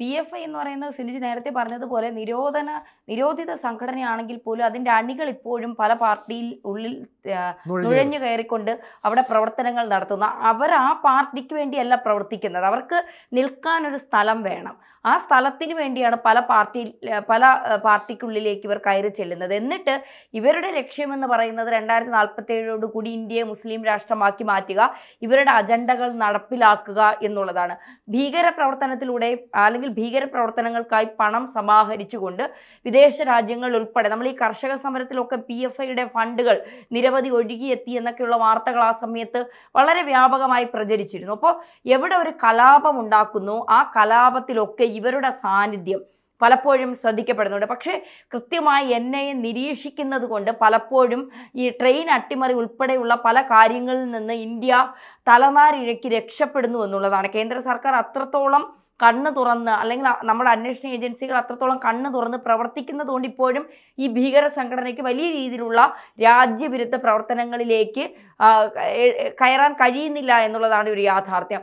PFI എന്ന് പറയുന്നത് സിലിജ് നേരത്തെ പറഞ്ഞതുപോലെ നിരോധിത സംഘടനയാണെങ്കിൽ പോലും അതിൻ്റെ അണികൾ ഇപ്പോഴും പല പാർട്ടിയിൽ ഉള്ളിൽ നുഴഞ്ഞു കയറിക്കൊണ്ട് അവിടെ പ്രവർത്തനങ്ങൾ നടത്തുന്ന അവർ ആ പാർട്ടിക്ക് വേണ്ടിയല്ല പ്രവർത്തിക്കുന്നത്. അവർക്ക് നിൽക്കാനൊരു സ്ഥലം വേണം. ആ സ്ഥലത്തിന് വേണ്ടിയാണ് പല പാർട്ടിക്കുള്ളിലേക്ക് ഇവർ കയറി ചെല്ലുന്നത്. എന്നിട്ട് ഇവരുടെ ലക്ഷ്യമെന്ന് പറയുന്നത് 2047 കൂടി ഇന്ത്യയെ മുസ്ലിം രാഷ്ട്രമാക്കി മാറ്റുക, ഇവരുടെ അജണ്ടകൾ നടപ്പിലാക്കുക എന്നുള്ളതാണ്. ഭീകരപ്രവർത്തനത്തിലൂടെ അല്ലെങ്കിൽ ഭീകരപ്രവർത്തനങ്ങൾക്കായി പണം സമാഹരിച്ചുകൊണ്ട് വിദേശ രാജ്യങ്ങൾ ഉൾപ്പെടെ നമ്മൾ ഈ കർഷക സമരത്തിലൊക്കെ PFIയുടെ ഫണ്ടുകൾ നിരവധി ഒഴുകിയെത്തി എന്നൊക്കെയുള്ള വാർത്തകൾ ആ സമയത്ത് വളരെ വ്യാപകമായി പ്രചരിച്ചിരുന്നു. അപ്പോൾ എവിടെ ഒരു കലാപം ഉണ്ടാക്കുന്നു ആ കലാപത്തിലൊക്കെ ഇവരുടെ സാന്നിധ്യം പലപ്പോഴും ശ്രദ്ധിക്കപ്പെടുന്നുണ്ട്. പക്ഷേ കൃത്യമായി NIA നിരീക്ഷിക്കുന്നത് കൊണ്ട് പലപ്പോഴും ഈ ട്രെയിൻ അട്ടിമറി ഉൾപ്പെടെയുള്ള പല കാര്യങ്ങളിൽ നിന്ന് ഇന്ത്യ തലനാരിഴയ്ക്ക് രക്ഷപ്പെടുന്നു എന്നുള്ളതാണ്. കേന്ദ്ര സർക്കാർ അത്രത്തോളം കണ്ണ് തുറന്ന് അല്ലെങ്കിൽ നമ്മുടെ അന്വേഷണ ഏജൻസികൾ അത്രത്തോളം കണ്ണ് തുറന്ന് പ്രവർത്തിക്കുന്നത് കൊണ്ട് ഇപ്പോഴും ഈ ഭീകര സംഘടനയ്ക്ക് വലിയ രീതിയിലുള്ള രാജ്യവിരുദ്ധ പ്രവർത്തനങ്ങളിലേക്ക് കയറാൻ കഴിയുന്നില്ല എന്നുള്ളതാണ് ഒരു യാഥാർത്ഥ്യം.